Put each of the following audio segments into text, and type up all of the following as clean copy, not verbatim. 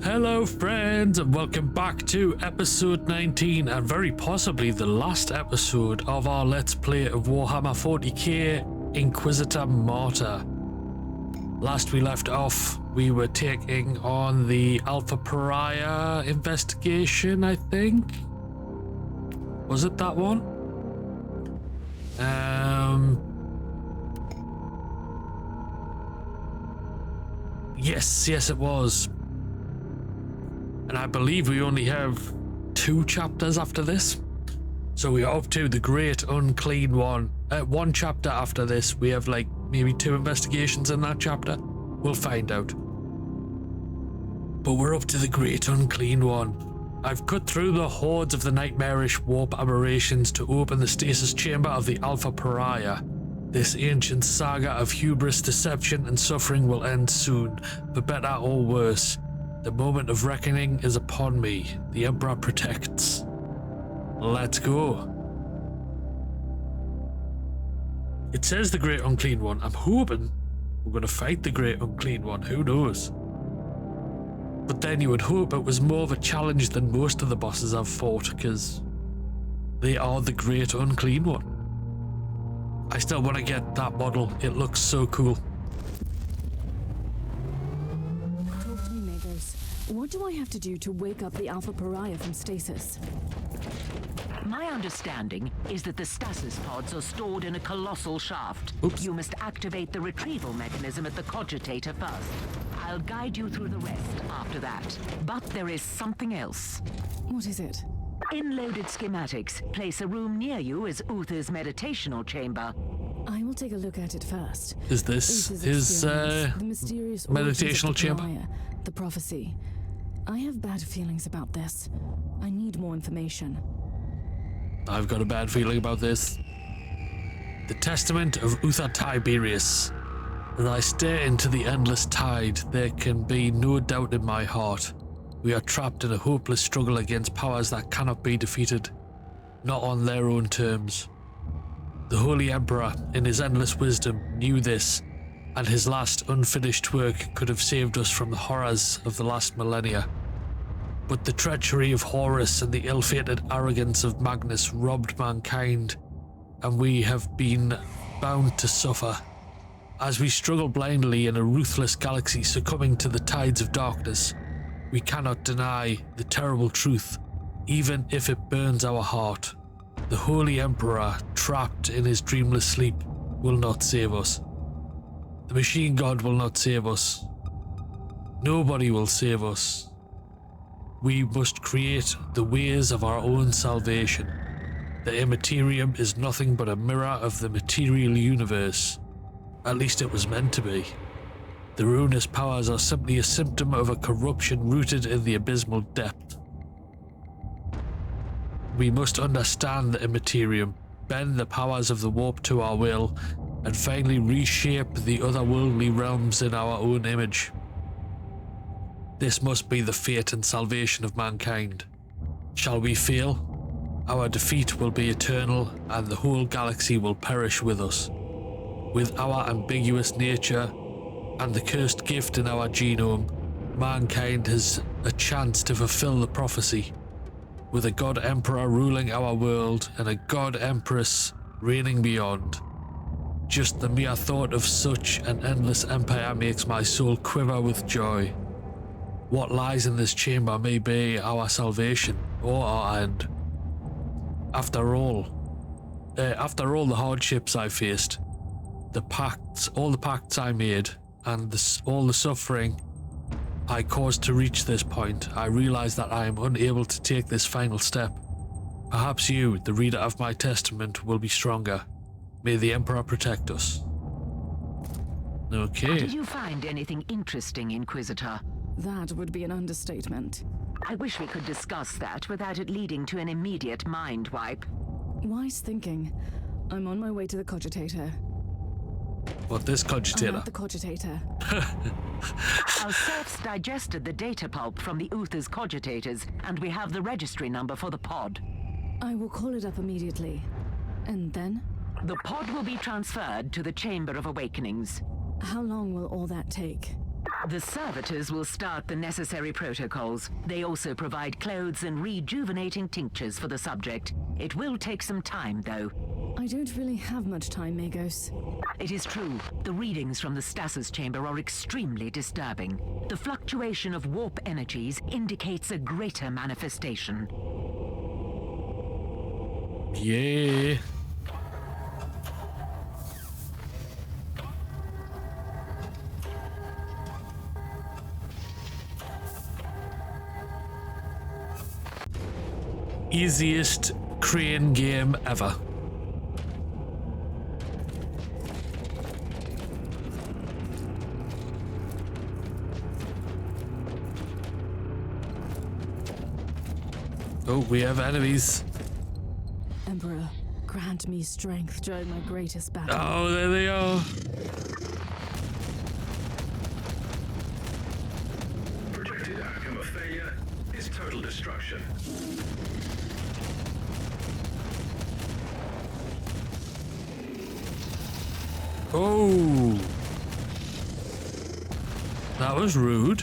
Hello friends, and welcome back to episode 19 and very possibly the last episode of our Let's Play of Warhammer 40k Inquisitor Martyr. Last we left off, we were taking on the Alpha Pariah investigation, I think? Was it that one? Yes, it was. And I believe we only have 2 chapters after this. So we are up to the Great Unclean one. 1 chapter after this, we have like maybe 2 investigations in that chapter. We'll find out. But we're up to the Great Unclean one. I've cut through the hordes of the nightmarish warp aberrations to open the stasis chamber of the Alpha Pariah. This ancient saga of hubris, deception, and suffering will end soon, for better or worse. The moment of reckoning is upon me. The Emperor protects. Let's go. It says the Great Unclean One. I'm hoping we're going to fight the Great Unclean One. Who knows? But then you would hope it was more of a challenge than most of the bosses I've fought, because they are the Great Unclean One. I still want to get that model. It looks so cool. What do I have to do to wake up the Alpha Pariah from stasis? My understanding is that the stasis pods are stored in a colossal shaft. Oops. You must activate the retrieval mechanism at the cogitator first. I'll guide you through the rest after that. But there is something else. What is it? In loaded schematics, place a room near you as Uther's meditational chamber. I will take a look at it first. Is this his the mysterious meditational chamber? Pariah, the prophecy. I have bad feelings about this. I need more information. I've got a bad feeling about this. The Testament of Uther Tiberius. As I stare into the endless tide, there can be no doubt in my heart. We are trapped in a hopeless struggle against powers that cannot be defeated, not on their own terms. The Holy Emperor, in his endless wisdom, knew this, and his last unfinished work could have saved us from the horrors of the last millennia. But the treachery of Horus and the ill-fated arrogance of Magnus robbed mankind, and we have been bound to suffer. As we struggle blindly in a ruthless galaxy succumbing to the tides of darkness, we cannot deny the terrible truth, even if it burns our heart. The Holy Emperor, trapped in his dreamless sleep, will not save us. The Machine God will not save us. Nobody will save us. We must create the ways of our own salvation. The Imperium is nothing but a mirror of the material universe. At least it was meant to be. The ruinous powers are simply a symptom of a corruption rooted in the abysmal depth. We must understand the Imperium, bend the powers of the warp to our will, and finally reshape the otherworldly realms in our own image. This must be the fate and salvation of mankind. Shall we fail? Our defeat will be eternal, and the whole galaxy will perish with us. With our ambiguous nature and the cursed gift in our genome, mankind has a chance to fulfill the prophecy. With a God Emperor ruling our world and a God Empress reigning beyond. Just the mere thought of such an endless empire makes my soul quiver with joy. What lies in this chamber may be our salvation or our end. After all the hardships I faced, all the pacts I made, and all the suffering I caused to reach this point, I realize that I am unable to take this final step. Perhaps you, the reader of my testament, will be stronger. May the Emperor protect us. Okay. Did you find anything interesting, Inquisitor? That would be an understatement. I wish we could discuss that without it leading to an immediate mind wipe. Wise thinking. I'm on my way to the cogitator. What, this cogitator? I'm at the cogitator. Our serfs digested the data pulp from the Uther's cogitators, and we have the registry number for the pod. I will call it up immediately. And then? The pod will be transferred to the Chamber of Awakenings. How long will all that take? The servitors will start the necessary protocols. They also provide clothes and rejuvenating tinctures for the subject. It will take some time, though. I don't really have much time, Magos. It is true. The readings from the stasis chamber are extremely disturbing. The fluctuation of warp energies indicates a greater manifestation. Yeah. Easiest crane game ever. Oh, we have enemies. Emperor, grant me strength during my greatest battle. Oh, there they are. Projected outcome of failure is total destruction. Oh. That was rude.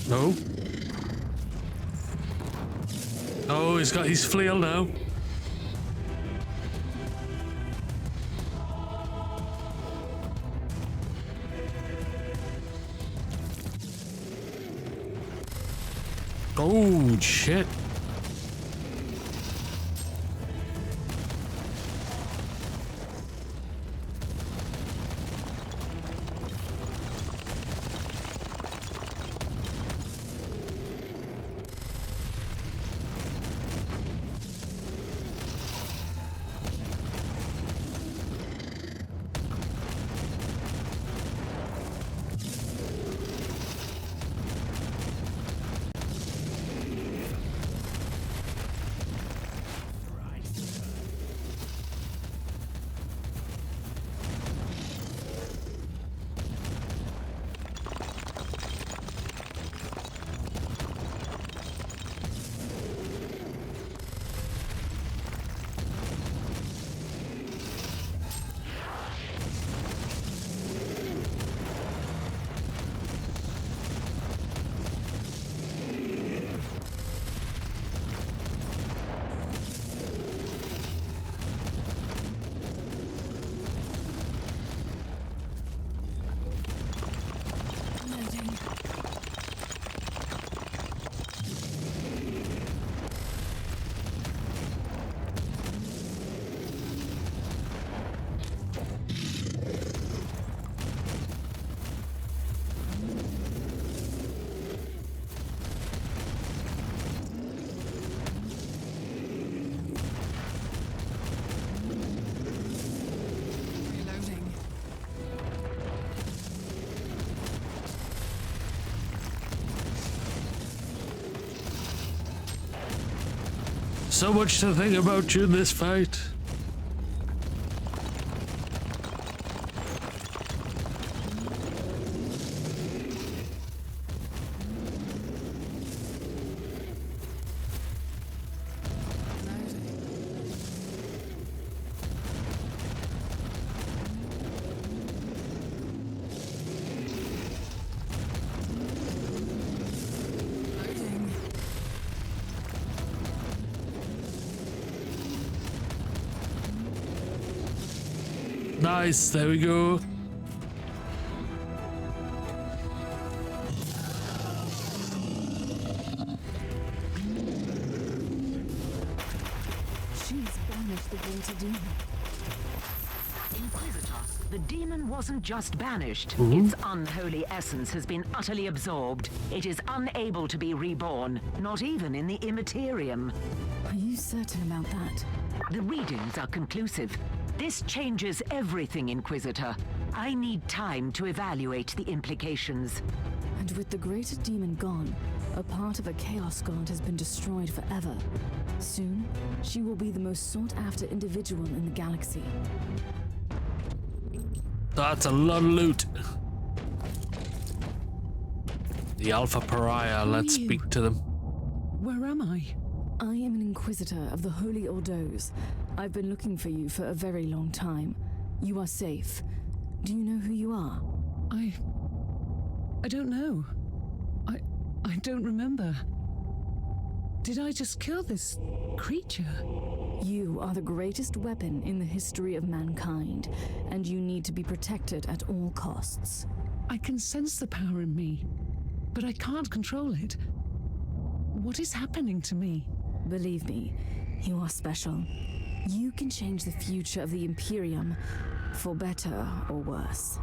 No. Oh, he's got his flail now. Oh, shit. So much to think about during this fight. Nice, there we go. She's banished the greater demon. Inquisitor, the demon wasn't just banished. Its unholy essence has been utterly absorbed. It is unable to be reborn, not even in the Imperium. Are you certain about that? The readings are conclusive. This changes everything, Inquisitor. I need time to evaluate the implications. And with the greater demon gone, a part of a chaos god has been destroyed forever. Soon, she will be the most sought-after individual in the galaxy. That's a lot of loot. The Alpha Pariah, let's speak to them. Where am I? I am an Inquisitor of the Holy Ordos. I've been looking for you for a very long time. You are safe. Do you know who you are? I don't know. I don't remember. Did I just kill this creature? You are the greatest weapon in the history of mankind, and you need to be protected at all costs. I can sense the power in me, but I can't control it. What is happening to me? Believe me, you are special. You can change the future of the Imperium, for better or worse.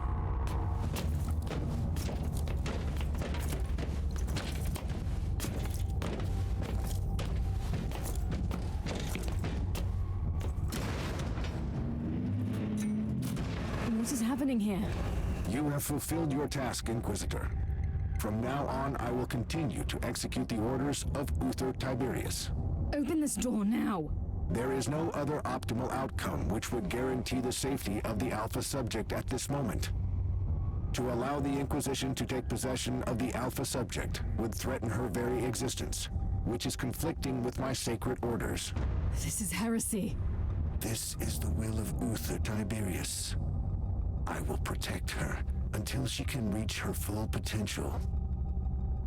What is happening here? You have fulfilled your task, Inquisitor. From now on, I will continue to execute the orders of Uther Tiberius. Open this door now! There is no other optimal outcome which would guarantee the safety of the Alpha subject at this moment. To allow the Inquisition to take possession of the Alpha subject would threaten her very existence, which is conflicting with my sacred orders. This is heresy. This is the will of Uther Tiberius. I will protect her until she can reach her full potential.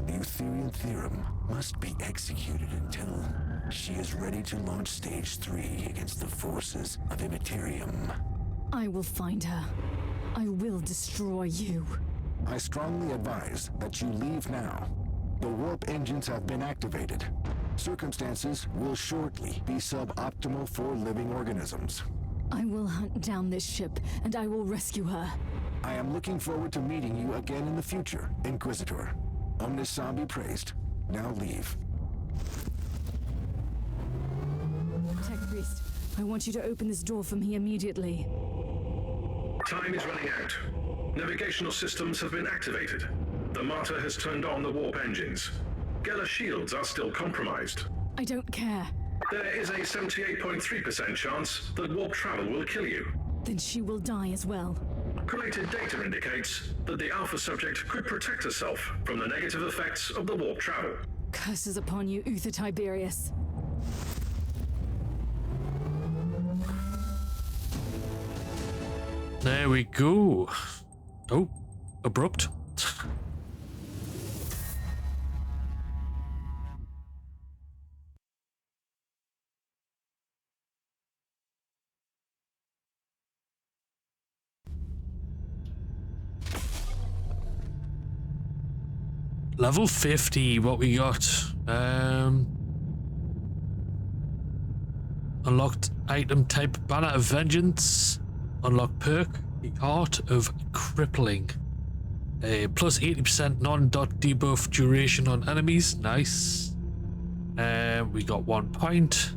The Utherian Theorem must be executed until she is ready to launch Stage 3 against the forces of Imperium. I will find her. I will destroy you. I strongly advise that you leave now. The warp engines have been activated. Circumstances will shortly be suboptimal for living organisms. I will hunt down this ship, and I will rescue her. I am looking forward to meeting you again in the future, Inquisitor. Omnisan be praised. Now leave. Tech Priest, I want you to open this door for me immediately. Time is running out. Navigational systems have been activated. The Martyr has turned on the warp engines. Geller's shields are still compromised. I don't care. There is a 78.3% chance that warp travel will kill you. Then she will die as well. Collated data indicates that the Alpha subject could protect herself from the negative effects of the warp travel. Curses upon you, Uther Tiberius. There we go. Oh, abrupt. Level 50, what we got? Unlocked item type Banner of Vengeance. Unlock perk, the Art of Crippling. Plus 80% non-dot debuff duration on enemies. Nice. We got 1 point.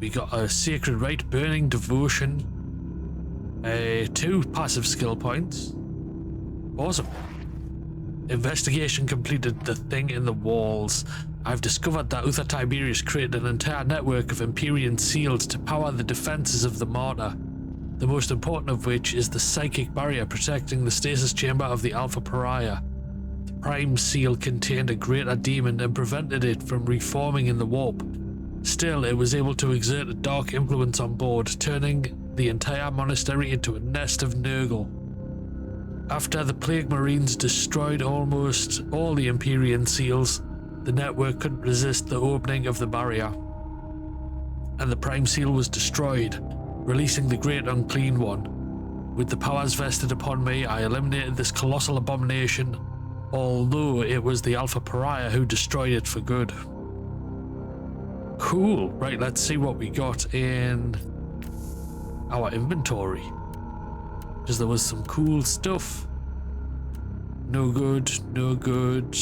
We got a Sacred Rite, Burning Devotion. 2 passive skill points. Awesome. Investigation completed. The thing in the walls. I've discovered that Uther Tiberius created an entire network of Imperium seals to power the defenses of the Martyr, the most important of which is the psychic barrier protecting the stasis chamber of the Alpha Pariah. The Prime Seal contained a greater demon and prevented it from reforming in the warp. Still, it was able to exert a dark influence on board, turning the entire monastery into a nest of Nurgle. After the Plague Marines destroyed almost all the Imperium seals, the network couldn't resist the opening of the barrier, and the Prime Seal was destroyed, releasing the Great Unclean One. With the powers vested upon me, I eliminated this colossal abomination, although it was the Alpha Pariah who destroyed it for good. Cool. Right, let's see what we got in our inventory, because there was some cool stuff. No good, no good.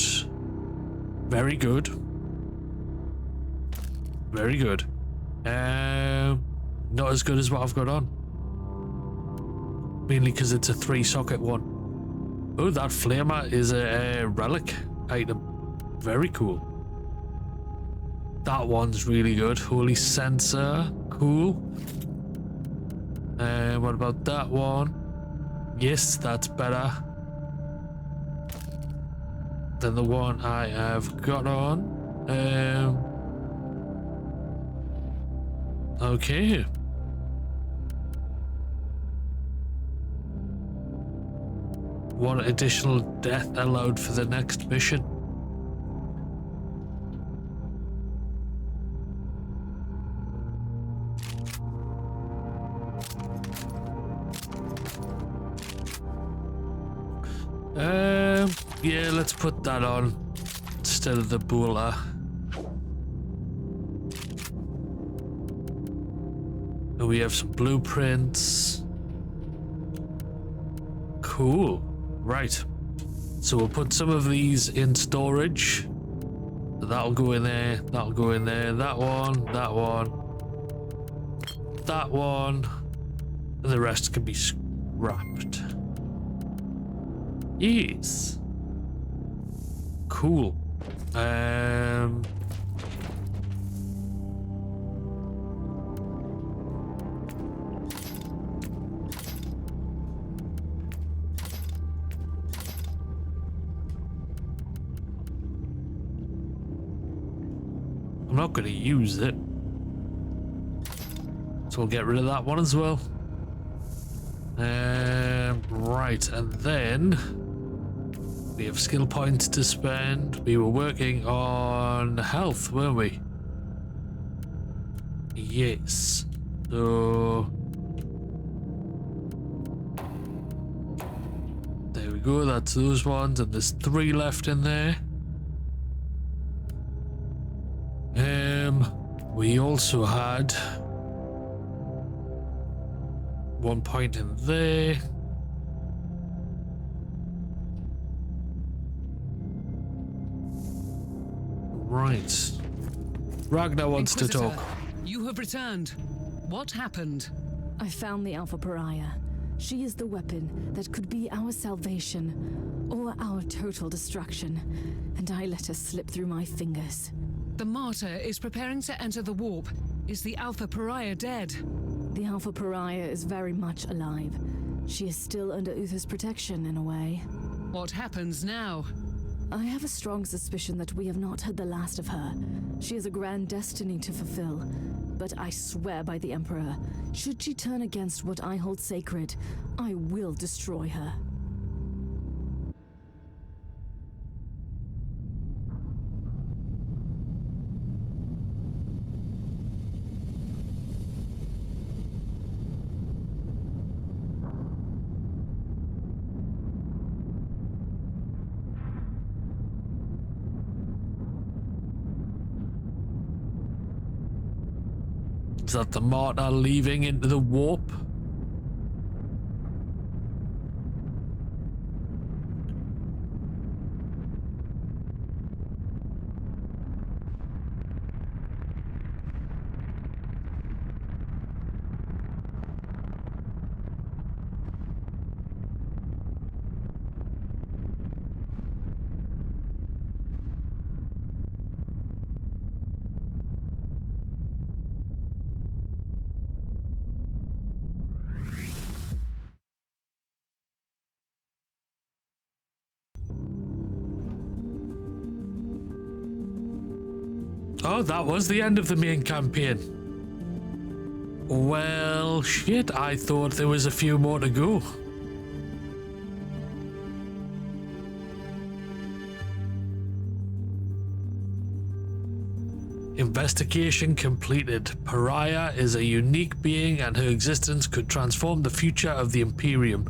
Very good. Very good. Not as good as what I've got on. Mainly because it's a 3-socket one. Oh, that flamer is a relic item. Very cool. That one's really good. Holy sensor. Cool. What about that one? Yes, that's better than the one I have got on. Okay. One additional death allowed for the next mission. Yeah, let's put that on instead of the Bula. And we have some blueprints. Cool. Right. So we'll put some of these in storage. That'll go in there. That'll go in there. That one. That one. That one. And the rest can be scrapped. Yes. Cool. I'm not going to use it, so we'll get rid of that one as well. Right, and then we have skill points to spend. We were working on health, weren't we? Yes. So there we go, that's those ones, and there's 3 left in there. We also had 1 point in there. Right. Ragnar wants to Inquisitor, talk. you have returned. What happened? I found the Alpha Pariah. She is the weapon that could be our salvation or our total destruction, and I let her slip through my fingers. The Martyr is preparing to enter the warp. Is the Alpha Pariah dead? The Alpha Pariah is very much alive. She is still under Uther's protection in a way. What happens now? I have a strong suspicion that we have not heard the last of her. She has a grand destiny to fulfill. But I swear by the Emperor, should she turn against what I hold sacred, I will destroy her. Is that the Martyr leaving into the warp? Oh, that was the end of the main campaign. Well, shit, I thought there was a few more to go. Investigation completed. Pariah is a unique being and her existence could transform the future of the Imperium.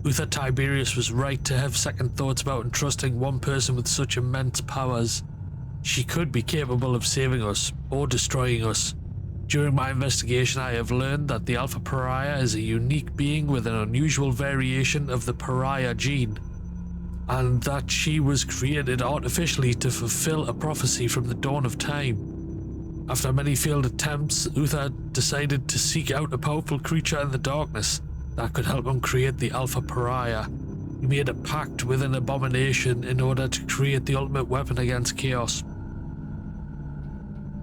Uther Tiberius was right to have second thoughts about entrusting one person with such immense powers. She could be capable of saving us, or destroying us. During my investigation, I have learned that the Alpha Pariah is a unique being with an unusual variation of the Pariah gene, and that she was created artificially to fulfill a prophecy from the dawn of time. After many failed attempts, Uther decided to seek out a powerful creature in the darkness that could help him create the Alpha Pariah. He made a pact with an abomination in order to create the ultimate weapon against chaos.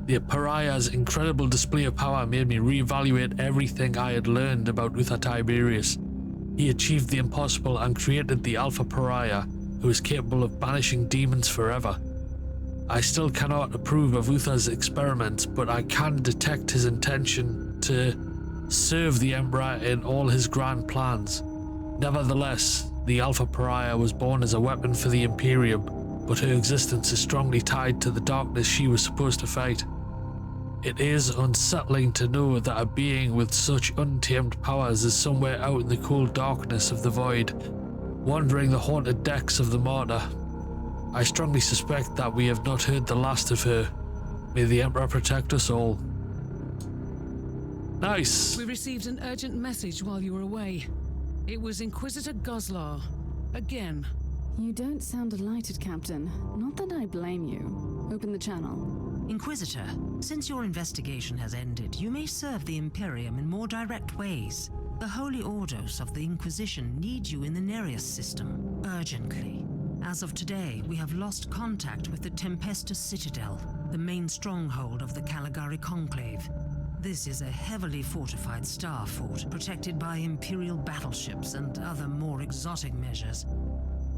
The Pariah's incredible display of power made me reevaluate everything I had learned about Uther Tiberius. He achieved the impossible and created the Alpha Pariah, who is capable of banishing demons forever. I still cannot approve of Uther's experiments, but I can detect his intention to serve the Emperor in all his grand plans. Nevertheless, the Alpha Pariah was born as a weapon for the Imperium, but her existence is strongly tied to the darkness she was supposed to fight. It is unsettling to know that a being with such untamed powers is somewhere out in the cold darkness of the void, wandering the haunted decks of the Martyr. I strongly suspect that we have not heard the last of her. May the Emperor protect us all. Nice. We received an urgent message while you were away. It was Inquisitor Goslar. Again. You don't sound delighted, Captain. Not that I blame you. Open the channel. Inquisitor, since your investigation has ended, you may serve the Imperium in more direct ways. The Holy Ordos of the Inquisition need you in the Nereus system, urgently. As of today, we have lost contact with the Tempestus Citadel, the main stronghold of the Caligari Conclave. This is a heavily fortified star fort, protected by Imperial battleships and other more exotic measures.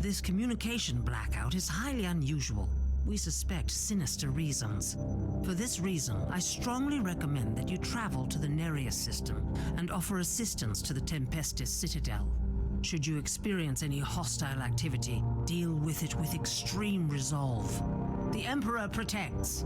This communication blackout is highly unusual. We suspect sinister reasons. For this reason, I strongly recommend that you travel to the Nereus system and offer assistance to the Tempestus Citadel. Should you experience any hostile activity, deal with it with extreme resolve. The Emperor protects.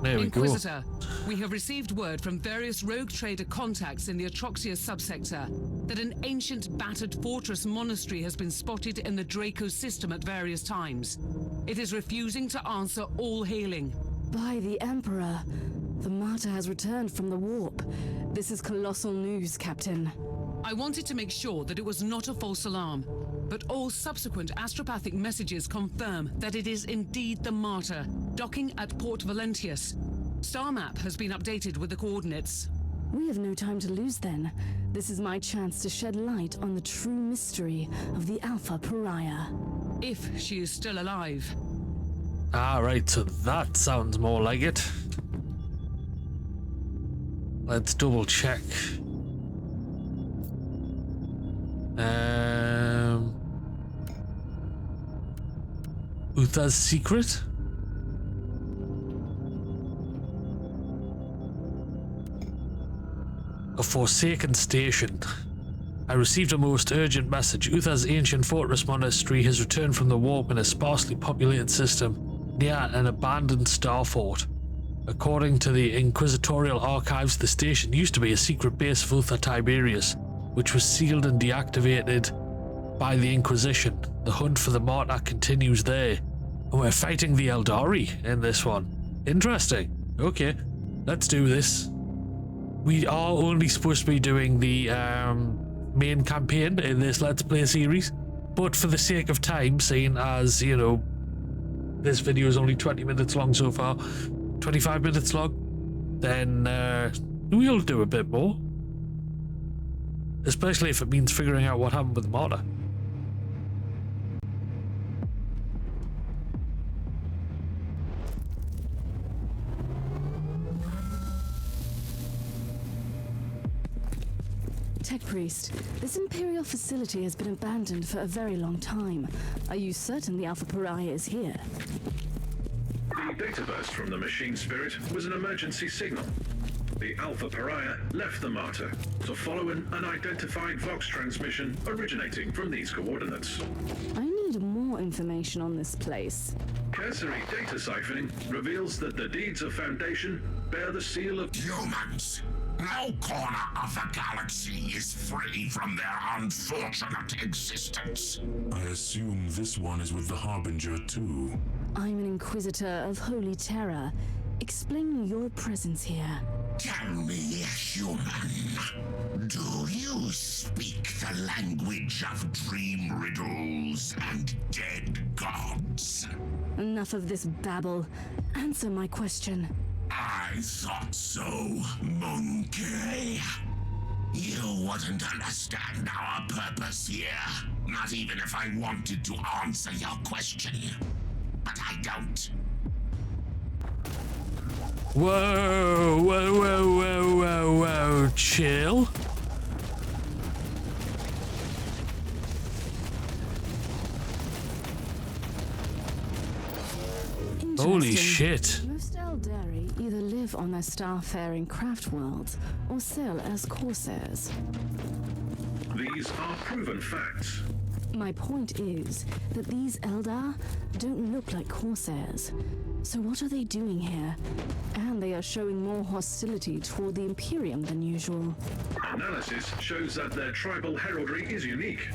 There we Inquisitor, we have received word from various rogue trader contacts in the Atroxia subsector that an ancient battered fortress monastery has been spotted in the Draco system at various times. It is refusing to answer all hailing. By the Emperor, the Martyr has returned from the warp. This is colossal news, Captain. I wanted to make sure that it was not a false alarm, but all subsequent astropathic messages confirm that it is indeed the Martyr, docking at Port Valentius. Star map has been updated with the coordinates. We have no time to lose then. This is my chance to shed light on the true mystery of the Alpha Pariah. If she is still alive. Ah, right, so that sounds more like it. Let's double check. Uther's secret? A forsaken station. I received a most urgent message. Uther's ancient fortress monastery has returned from the warp in a sparsely populated system near an abandoned star fort. According to the Inquisitorial archives, the station used to be a secret base of Uther Tiberius, which was sealed and deactivated by the Inquisition. The hunt for the Martyr continues there. And we're fighting the Eldari in this one. Interesting. Okay, let's do this. We are only supposed to be doing the main campaign in this Let's Play series, but for the sake of time, seeing as, you know, this video is only 20 minutes long so far, 25 minutes long, then we'll do a bit more. Especially if it means figuring out what happened with the Martyr. Tech Priest, this Imperial facility has been abandoned for a very long time. Are you certain the Alpha Pariah is here? data burst from the machine spirit was an emergency signal. The Alpha Pariah left the Martyr to follow an unidentified Vox transmission originating from these coordinates. I need more information on this place. Cursory data siphoning reveals that the deeds of Foundation bear the seal of Humans. No corner of the galaxy is free from their unfortunate existence. I assume this one is with the Harbinger too. I'm an Inquisitor of Holy Terror. Explain your presence here. Tell me, human, do you speak the language of dream riddles and dead gods? Enough of this babble. Answer my question. I thought so, monkey. You wouldn't understand our purpose here, not even if I wanted to answer your question. But I don't. Whoa, whoa, whoa, whoa, whoa, whoa, chill. Holy shit. Most Eldari either live on their starfaring craft worlds or sail as corsairs. These are proven facts. My point is that these Eldar don't look like corsairs. So what are they doing here? And they are showing more hostility toward the Imperium than usual. Analysis shows that their tribal heraldry is unique.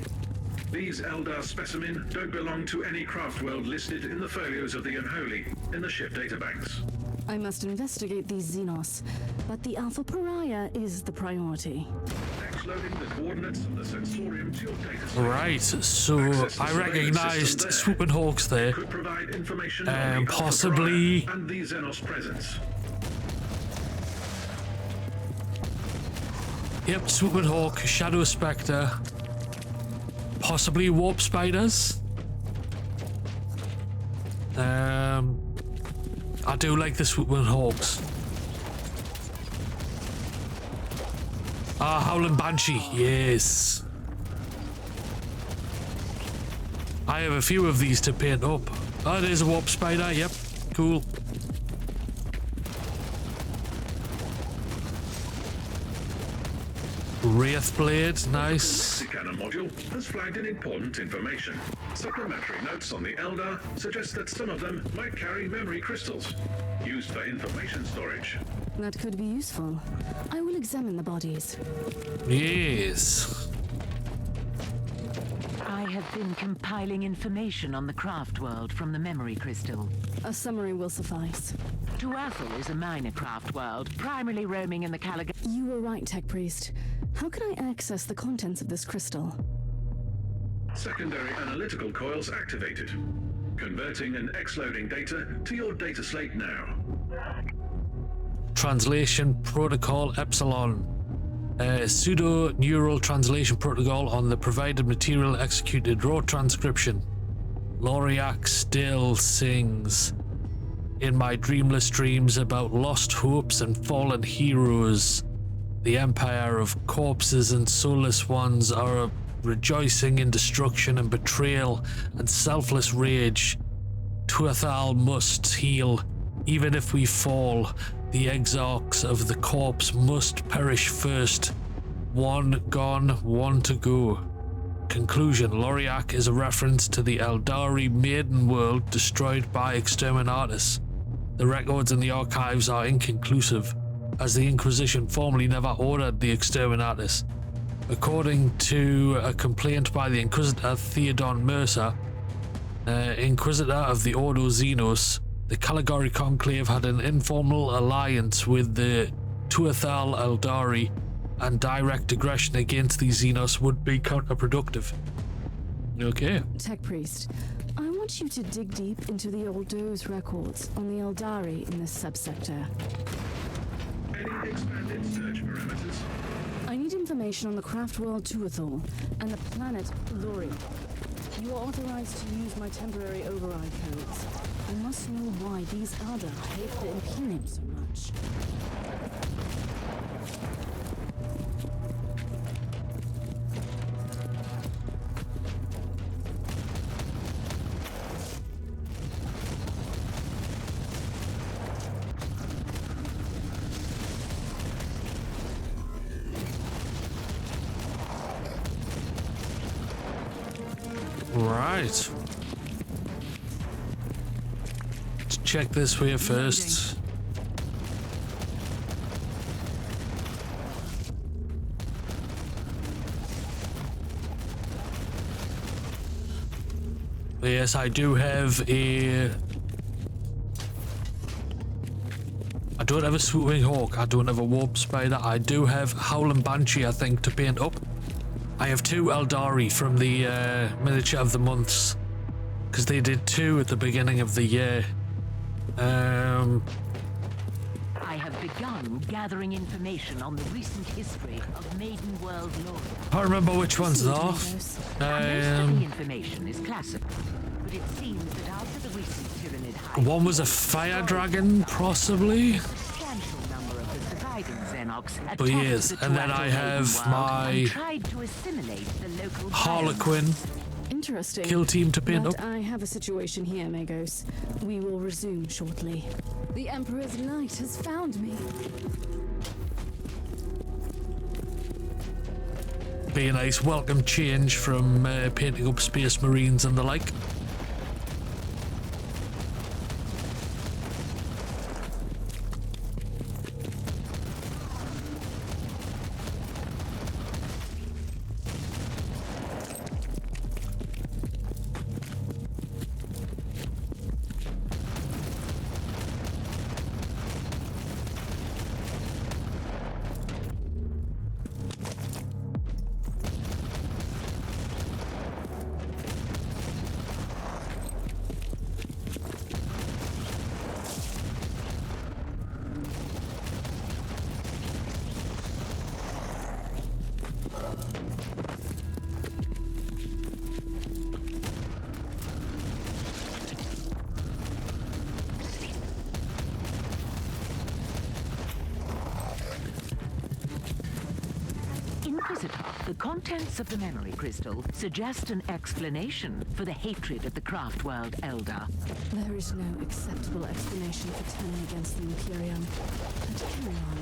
These Eldar specimen don't belong to any craft world listed in the folios of the Unholy in the ship databanks. I must investigate these Xenos, but the Alpha Pariah is the priority. Loading the coordinates of the sensorium to your data set. Right, so I recognized Swooping Hawks there. Could provide information on the possibly Alpha Pariah and the Xenos presence. Yep, Swooping Hawk, Shadow Spectre, possibly Warp Spiders. I do like the Swooping Hawks. Ah, Howling Banshee, yes. I have a few of these to paint up. Oh, there's a Warp Spider, yep, cool. Wraith Blade, nice. The cannon module has flagged in important information. Supplementary notes on the Eldar suggest that some of them might carry memory crystals, used for information storage. That could be useful. I will examine the bodies. Yes. I have been compiling information on the craft world from the memory crystal. A summary will suffice. Tuathal is a minor craft world, primarily roaming in the Caligari. You were right, Tech Priest. How can I access the contents of this crystal? Secondary analytical coils activated. Converting and X-loading data to your data slate now. Translation Protocol Epsilon. Pseudo-neural translation protocol on the provided material executed raw transcription. Loriak still sings in my dreamless dreams about lost hopes and fallen heroes. The empire of corpses and soulless ones are rejoicing in destruction and betrayal and selfless rage. Tuathal must heal, even if we fall. The exarchs of the corpse must perish first. One gone, one to go. Conclusion. Loriak is a reference to the Eldari maiden world destroyed by exterminatus. The records in the archives are inconclusive, as the Inquisition formally never ordered the exterminatus. According to a complaint by the Inquisitor Theodon Mercer, Inquisitor of the Ordo Xenos, the Caligari Conclave had an informal alliance with the Tuathal Eldari, and direct aggression against the Xenos would be counterproductive. Okay. Tech Priest, I want you to dig deep into the Ordo's records on the Eldari in this subsector. Any expanded search parameters? I need information on the craft world Tuathal and the planet Lori. You are authorized to use my temporary override codes. I must know why these Eldar hate the Imperium so much. Right. Let's check this way first. Yes, I do have a... I don't have a swooping hawk, I don't have a warp spider, I do have howling banshee, I think, to paint up. I have 2 Eldari from the miniature of the months, because they did 2 at the beginning of the year. I have begun gathering information on the recent history of Maiden World lore. I can't remember which ones they are. Most of the information is classified, but it seems that after the recent Tyranid heist, One was a fire dragon, possibly. a substantial number of the surviving Xenox But attacked yes, the and then I Tuatha have Maiden world my and tried to assimilate the local Harlequin Interesting. kill team to paint But up. I have a situation here, Magos. We will resume shortly. The Emperor's light has found me. Be a nice welcome change from painting up Space Marines and the like. Inquisitor, the contents of the memory crystal suggest an explanation for the hatred of the craft world Eldar. There is no acceptable explanation for turning against the Imperium. But carry on.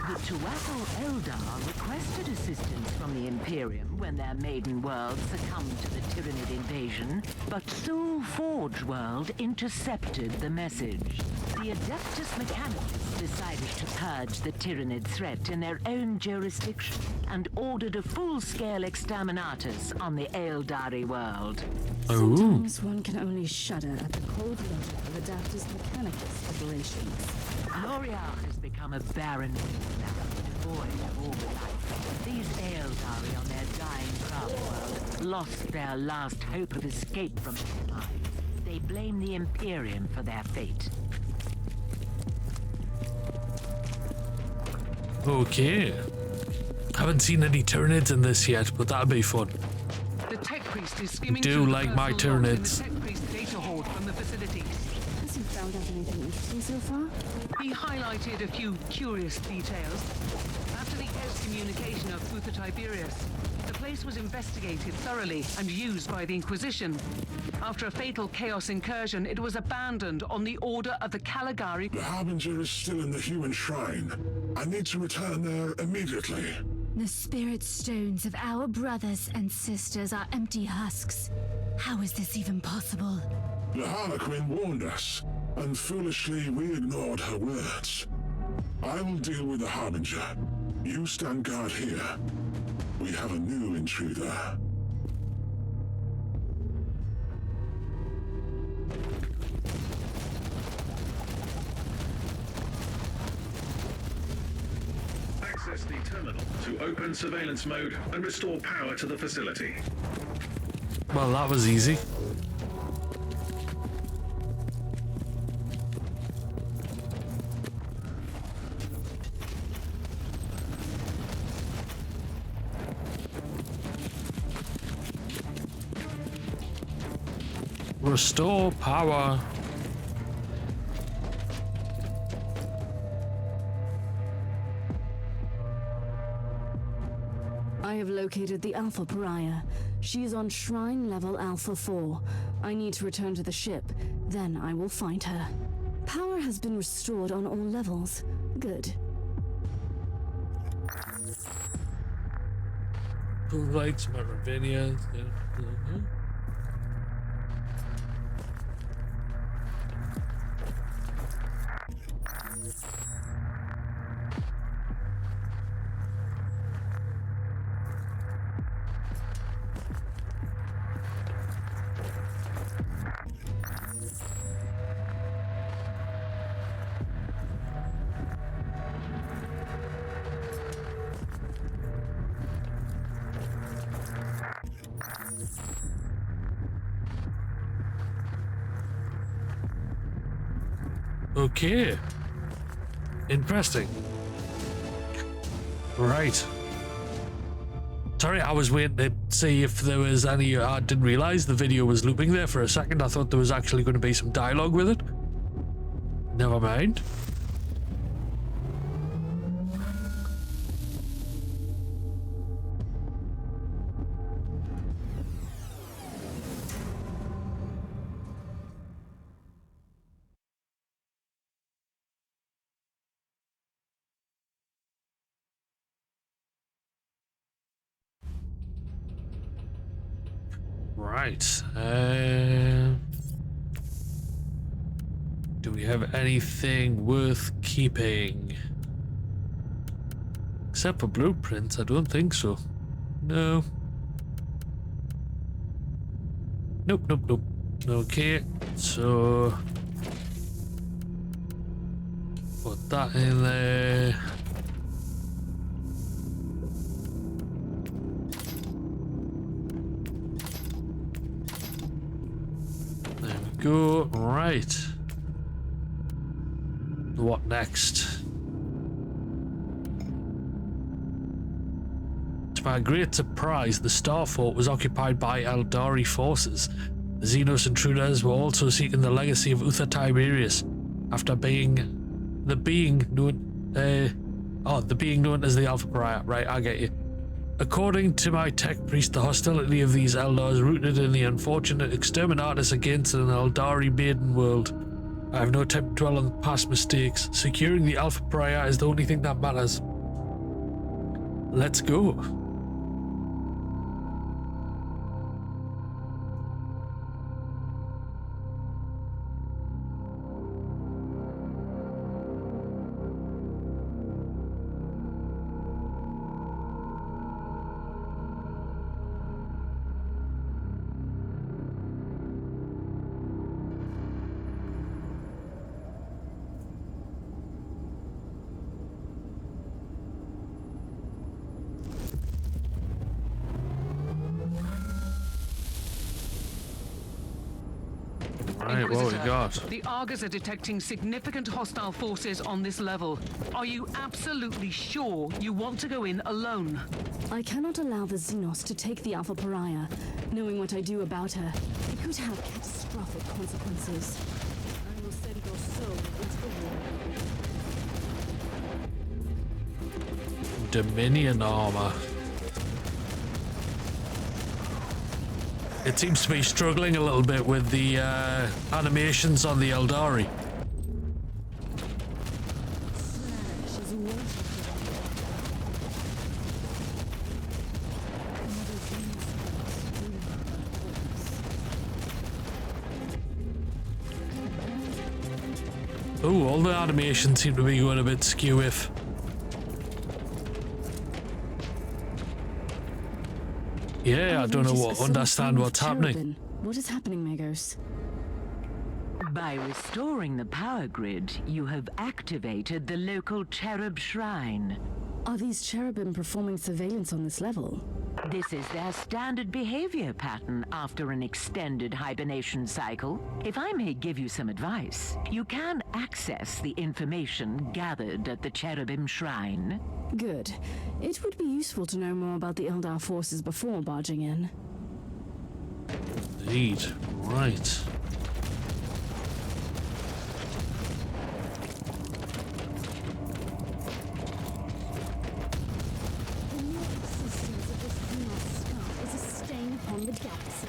The Tuatha Eldar requested assistance from the Imperium when their maiden world succumbed to the Tyranid invasion, but Soul Forge world intercepted the message. The Adeptus Mechanicus decided to purge the Tyranid threat in their own jurisdiction and ordered a full-scale exterminatus on the Eldari world. Sometimes one can only shudder at the cold logic of Adeptus Mechanicus operations. L'Oreal has become a barren wasteland, devoid of all life. These Eldari on their dying craft world lost their last hope of escape from their demise. They blame the Imperium for their fate. Okay. Haven't seen any Tyranids in this yet, but that'd be fun. The tech priest is skimming Do through the like my personal logs in Tyranids. the tech priest data hoard from the facility. Has he found out anything interesting so far? He highlighted a few curious details. After the excommunication of Uther Tiberius, the place was investigated thoroughly and used by the Inquisition. After a fatal Chaos incursion, it was abandoned on the order of the Caligari. The Harbinger is still in the human shrine. I need to return there immediately. The spirit stones of our brothers and sisters are empty husks. How is this even possible? The Harlequin warned us, and foolishly we ignored her words. I will deal with the Harbinger. You stand guard here. We have a new intruder. Access the terminal to open surveillance mode and restore power to the facility. Well, that was easy. Restore power. I have located the Alpha Pariah. She is on Shrine Level Alpha 4. I need to return to the ship, then I will find her. Power has been restored on all levels. Good. Who likes Merovania? Okay. Interesting. Right. Sorry, I was waiting to see if there was any... I didn't realise the video was looping there for a second. I thought there was actually going to be some dialogue with it. Never mind. Right. Do we have anything worth keeping? Except for blueprints, I don't think so. No. Nope, nope, nope. Okay, so... put that in there. There we go. Right. What next? To my great surprise, the Star Fort was occupied by Eldari forces. The Xenos intruders were also seeking the legacy of Uther Tiberius, after the being known as the Alpha Pariah. Right, I get you. According to my tech priest, the hostility of these Eldars rooted in the unfortunate exterminatus against an Eldari maiden world. I have no time to dwell on past mistakes. Securing the Alpha Pariah is the only thing that matters. Let's go. Inquisitor, the Argus are detecting significant hostile forces on this level. Are you absolutely sure you want to go in alone? I cannot allow the Xenos to take the Alpha Pariah. Knowing what I do about her, it could have catastrophic consequences. I will send your soul into the war. Dominion armor. It seems to be struggling a little bit with the animations on the Eldari. Oh, all the animations seem to be going a bit skew-if. Yeah, I don't understand what's happening. What is happening, Magos? By restoring the power grid, you have activated the local cherub shrine. Are these cherubim performing surveillance on this level? This is their standard behavior pattern after an extended hibernation cycle. If I may give you some advice, you can access the information gathered at the cherubim shrine. Good. It would be useful to know more about the Eldar forces before barging in. Indeed. Right. The mere existence of this Xenos skull is a stain upon the galaxy.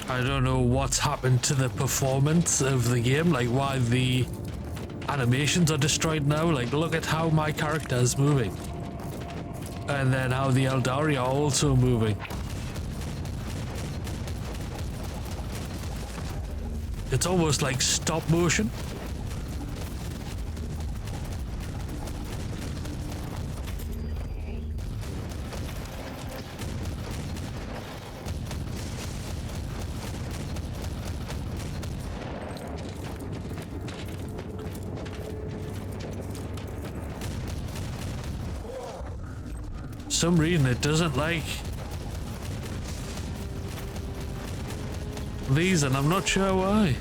I don't know what's happened to the performance of the game, like why the animations are destroyed now. Like, look at how my character is moving. And then how the Eldari are also moving. It's almost like stop motion. For some reason it doesn't like these, and I'm not sure why.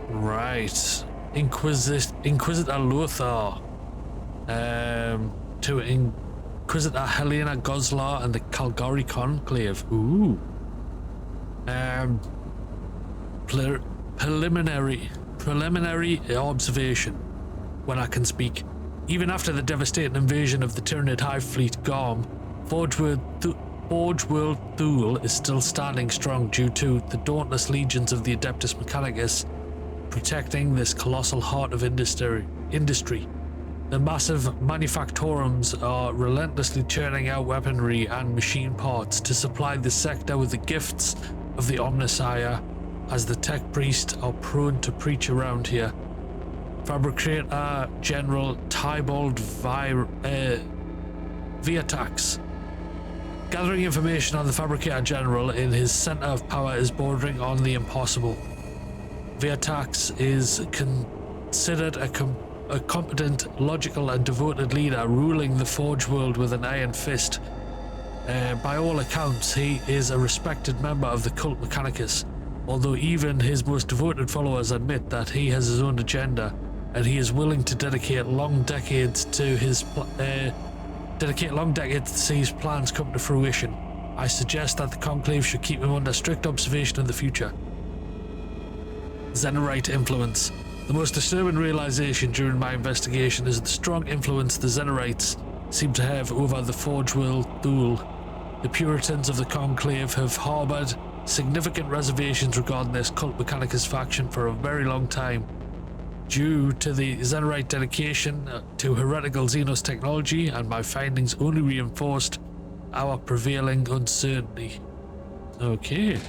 Right. Inquisitor Lothar. To Inquisitor Helena Goslar and the Caligari Conclave. Ooh. Preliminary observation. When I can speak. Even after the devastating invasion of the Tyranid Hive Fleet Gorm, Forge World Thule is still standing strong due to the dauntless legions of the Adeptus Mechanicus protecting this colossal heart of industry. The massive manufactorums are relentlessly churning out weaponry and machine parts to supply the sector with the gifts of the Omnissiah, as the tech priests are prone to preach around here. Fabricator General Tybalt Viatax. Gathering information on the Fabricator General in his center of power is bordering on the impossible. Viatax is considered a competent, logical and devoted leader ruling the Forge world with an iron fist. By all accounts, he is a respected member of the Cult Mechanicus, although even his most devoted followers admit that he has his own agenda, and he is willing to dedicate long decades to see his plans come to fruition. I suggest that the Conclave should keep him under strict observation in the future. Xenorite influence. The most disturbing realization during my investigation is the strong influence the Xenorites seem to have over the Forge World Thule. The Puritans of the Conclave have harbored significant reservations regarding this Cult Mechanicus faction for a very long time. Due to the Xenorite dedication to heretical Xenos technology, and my findings only reinforced our prevailing uncertainty. Okay.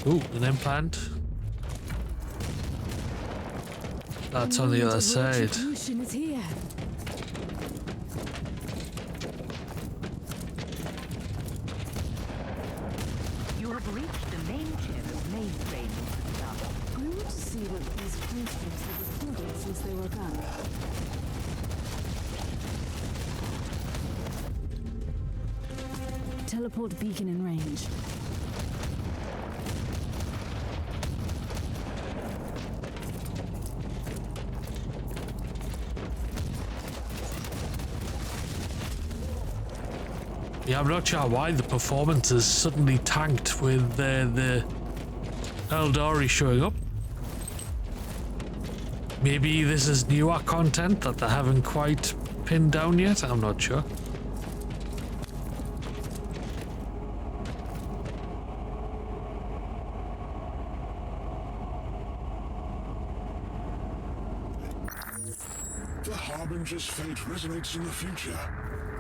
Ooh, an implant. That's on the other side. Retribution is here. You have reached the main chair of mainframe. I want to see what these constructs have recorded since they woke up. Teleport beacon in range. Yeah, I'm not sure why the performance is suddenly tanked with the Eldari showing up. Maybe this is newer content that they haven't quite pinned down yet, I'm not sure. The Harbinger's fate resonates in the future.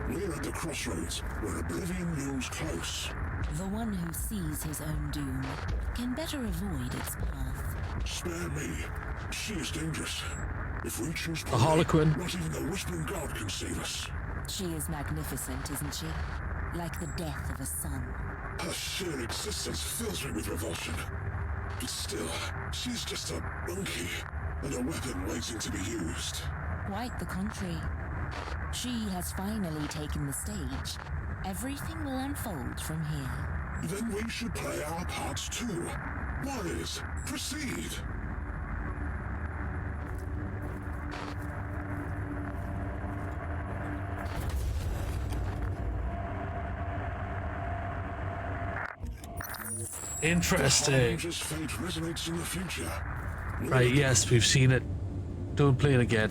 We're at the crossroads, where oblivion looms close. The one who sees his own doom can better avoid its path. Spare me. She is dangerous. If we choose the Harlequin, not even the Whispering God can save us. She is magnificent, isn't she? Like the death of a son. Her sheer existence fills me with revulsion. But still, she's just a monkey, and a weapon waiting to be used. Quite the contrary. She has finally taken the stage. Everything will unfold from here. Then we should play our parts too. Warriors, proceed! interesting. Fate resonates in the future. Right, yes, we've seen it. Don't play it again.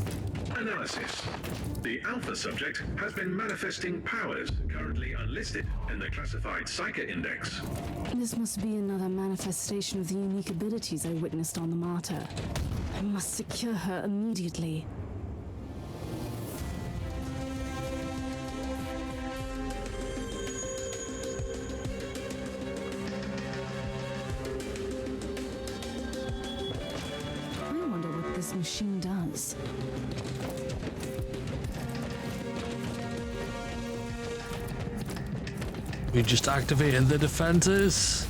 Analysis. The Alpha subject has been manifesting powers currently unlisted in the classified Psyker Index. This must be another manifestation of the unique abilities I witnessed on the Martyr. I must secure her immediately. this machine does. We just activated the defenses.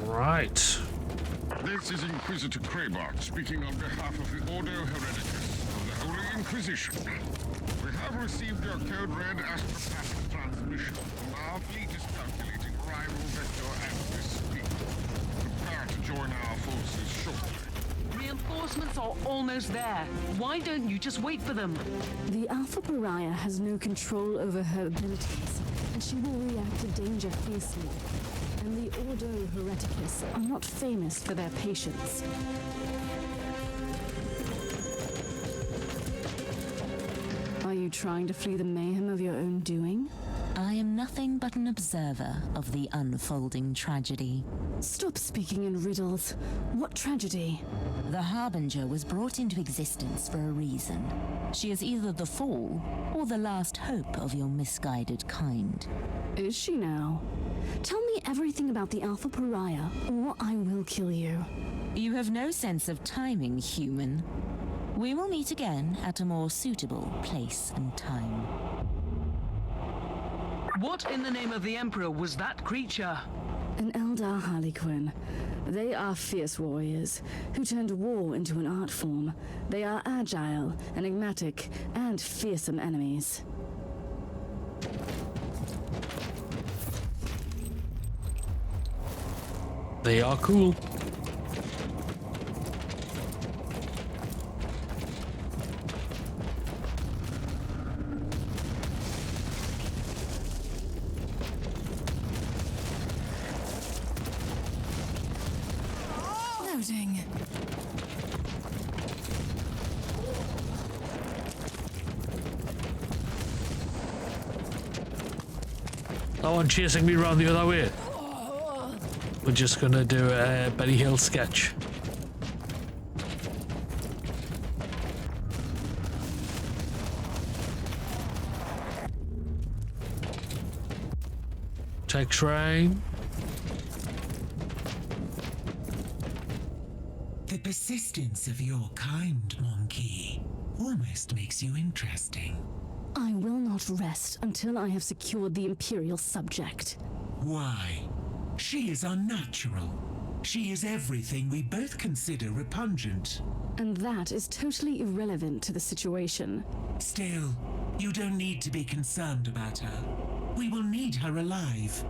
Right. This is Inquisitor Kraybart speaking on behalf of the Ordo Hereticus of the Holy Inquisition. We have received your code red astropathic transmission, and our fleet is calculating arrival vector as we speak. Prepare to join our forces shortly. Reinforcements are almost there. Why don't you just wait for them? The Alpha Pariah has no control over her abilities, and she will react to danger fiercely. And the Ordo Hereticus are not famous for their patience. Are you trying to flee the mayhem of your own doing? I am nothing but an observer of the unfolding tragedy. Stop speaking in riddles. What tragedy? The Harbinger was brought into existence for a reason. She is either the fall or the last hope of your misguided kind. Is she now? Tell me everything about the Alpha Pariah, or I will kill you. You have no sense of timing, human. We will meet again at a more suitable place and time. What in the name of the Emperor was that creature? An Eldar Harlequin. They are fierce warriors who turned war into an art form. They are agile, enigmatic, and fearsome enemies. They are cool. Loading. No one chasing me around the other way. We're just gonna do a Betty Hill sketch. Tech train. The persistence of your kind, Monkey, almost makes you interesting. I will not rest until I have secured the Imperial subject. Why? She is unnatural. She is everything we both consider repugnant. And that is totally irrelevant to the situation. Still, you don't need to be concerned about her. We will need her alive.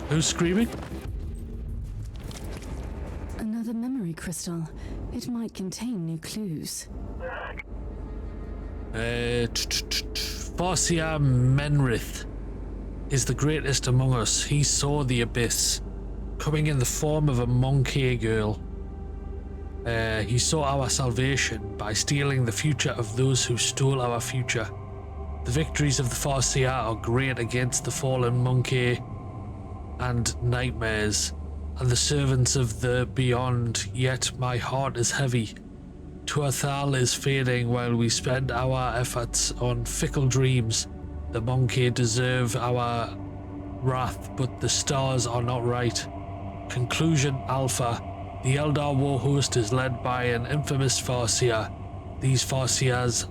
Who's screaming? Another memory crystal. It might contain new clues. Farsia Menrith is the greatest among us. He saw the abyss, coming in the form of a monkey girl. He saw our salvation by stealing the future of those who stole our future. The victories of the Farsia are great against the fallen monkey and nightmares, and the servants of the beyond, yet my heart is heavy. Tuathal is fading while we spend our efforts on fickle dreams. The monkey deserve our wrath, but the stars are not right. Conclusion Alpha. The Eldar war host is led by an infamous Farsia. These Farsias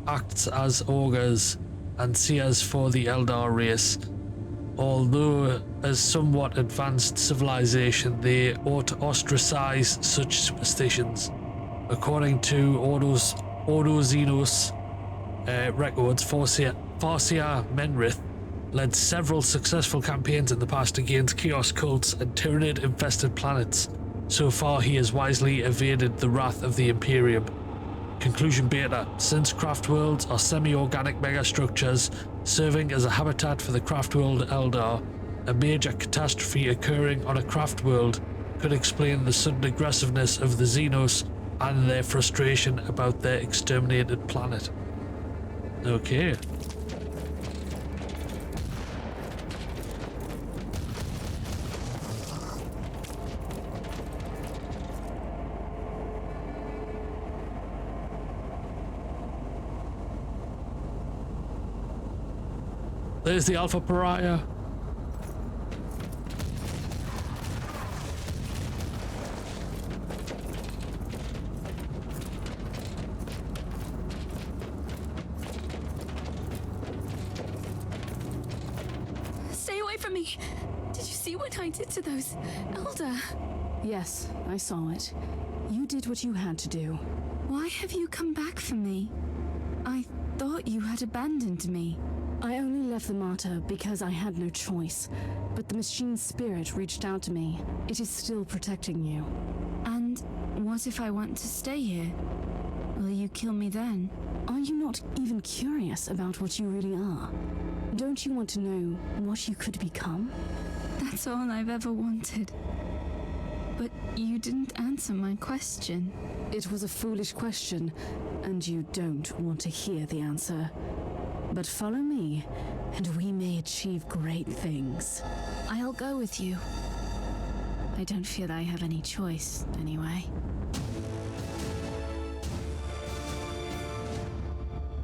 acts as augurs and seers for the Eldar race. although as somewhat advanced civilization, they ought to ostracize such superstitions. According to Ordo Xenos records, Farsia Menrith led several successful campaigns in the past against chaos cults and Tyranid-infested planets. So far, he has wisely evaded the wrath of the Imperium. Conclusion beta. Since craft worlds are semi-organic megastructures serving as a habitat for the craft world Eldar, a major catastrophe occurring on a craft world could explain the sudden aggressiveness of the Xenos and their frustration about their exterminated planet. Okay. There's the Alpha Pariah. Stay away from me! Did you see what I did to those Elder? Yes, I saw it. You did what you had to do. Why have you come back for me? I thought you had abandoned me. I only left the Martyr because I had no choice, but the machine's spirit reached out to me. It is still protecting you. And what if I want to stay here? Will you kill me then? Are you not even curious about what you really are? Don't you want to know what you could become? That's all I've ever wanted. But you didn't answer my question. It was a foolish question, and you don't want to hear the answer. But follow me, and we may achieve great things. I'll go with you. I don't feel I have any choice, anyway.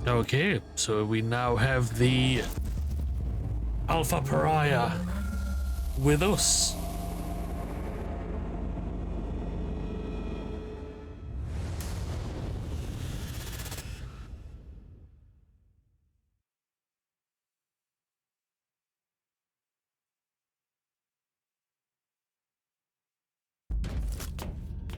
Okay, so we now have the Alpha Pariah with us.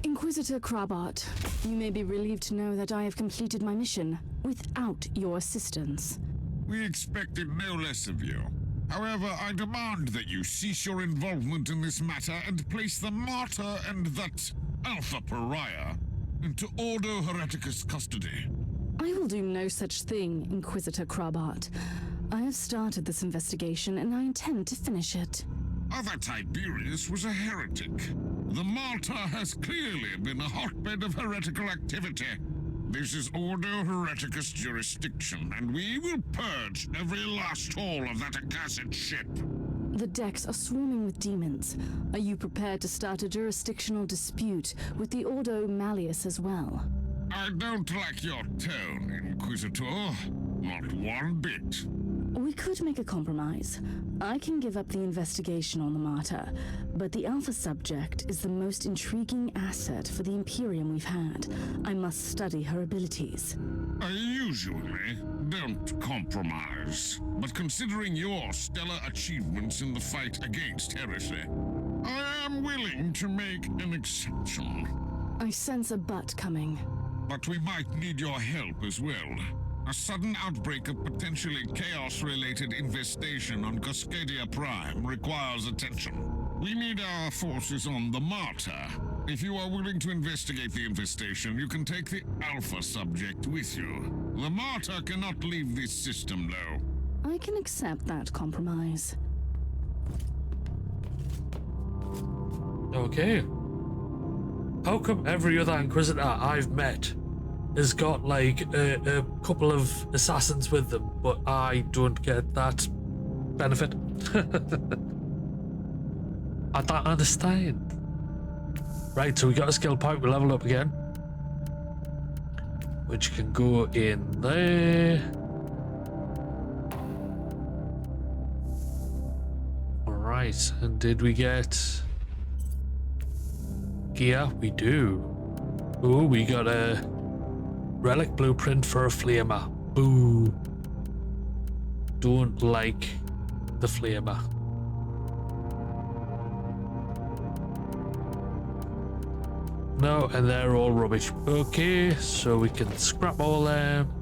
Inquisitor Krabart, you may be relieved to know that I have completed my mission without your assistance. We expected no less of you. However, I demand that you cease your involvement in this matter and place the Martyr and that Alpha Pariah into Ordo Hereticus custody. I will do no such thing, Inquisitor Krabart. I have started this investigation and I intend to finish it. Other Tiberius was a heretic. The Martyr has clearly been a hotbed of heretical activity. This is Ordo Hereticus jurisdiction, and we will purge every last hole of that accursed ship. The decks are swarming with demons. Are you prepared to start a jurisdictional dispute with the Ordo Malleus as well? I don't like your tone, Inquisitor. Not one bit. We could make a compromise. I can give up the investigation on the Martyr, but the Alpha subject is the most intriguing asset for the Imperium we've had. I must study her abilities. I usually don't compromise, but considering your stellar achievements in the fight against heresy, I am willing to make an exception. I sense a but coming. But we might need your help as well. A sudden outbreak of potentially chaos-related infestation on Cascadia Prime requires attention. We need our forces on the Martyr. If you are willing to investigate the infestation, you can take the Alpha subject with you. The Martyr cannot leave this system, though. I can accept that compromise. Okay. How come every other Inquisitor I've met has got like a couple of assassins with them, but I don't get that benefit? I don't understand. Right, so we got a skill point, we leveled up again, which can go in there. Alright, and did we get gear? We do. Oh, we got a relic blueprint for a flamer. Boo. Don't like the flamer. No, and they're all rubbish. Okay, so we can scrap all them.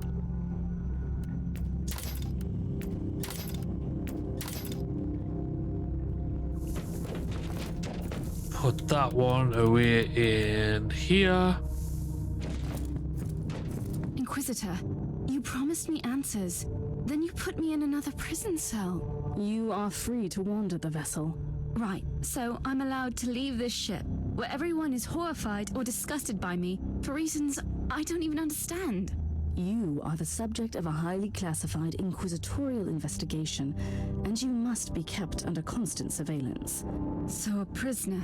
Put that one away in here. Inquisitor, you promised me answers. Then you put me in another prison cell. You are free to wander the vessel. Right, so I'm allowed to leave this ship, where everyone is horrified or disgusted by me, for reasons I don't even understand. You are the subject of a highly classified inquisitorial investigation, and you must be kept under constant surveillance. So a prisoner.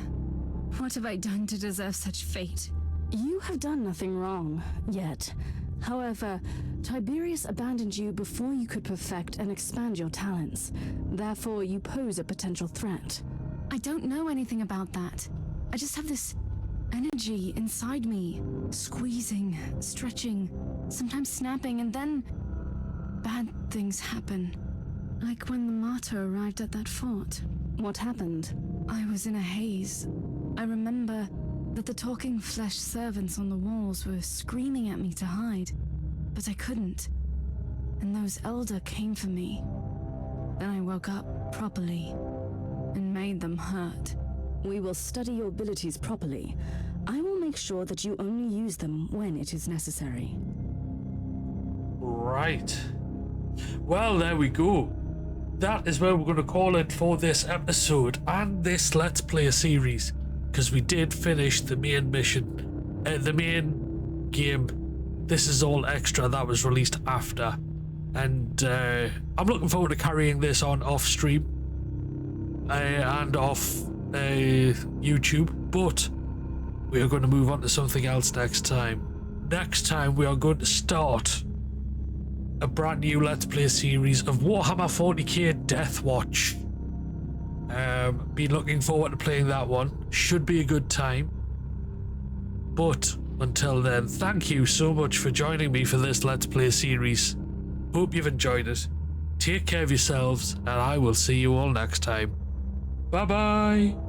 What have I done to deserve such fate? You have done nothing wrong, yet. However, Tiberius abandoned you before you could perfect and expand your talents. Therefore, you pose a potential threat. I don't know anything about that. I just have this energy inside me, squeezing, stretching, sometimes snapping, and then bad things happen. Like when the Martyr arrived at that fort. What happened? I was in a haze. I remember that the talking flesh servants on the walls were screaming at me to hide, but I couldn't. And those Elder came for me. Then I woke up properly and made them hurt. We will study your abilities properly. I will make sure that you only use them when it is necessary. Right. Well, there we go. That is where we're going to call it for this episode and this Let's Play series. Because we did finish the main mission, the main game. This is all extra that was released after. And I'm looking forward to carrying this on off stream and off YouTube. But we are going to move on to something else next time. Next time we are going to start a brand new Let's Play series of Warhammer 40k Death Watch. Been looking forward to playing that one. Should be a good time. But until then, thank you so much for joining me for this Let's Play series. Hope you've enjoyed it. Take care of yourselves, and I will see you all next time. Bye bye.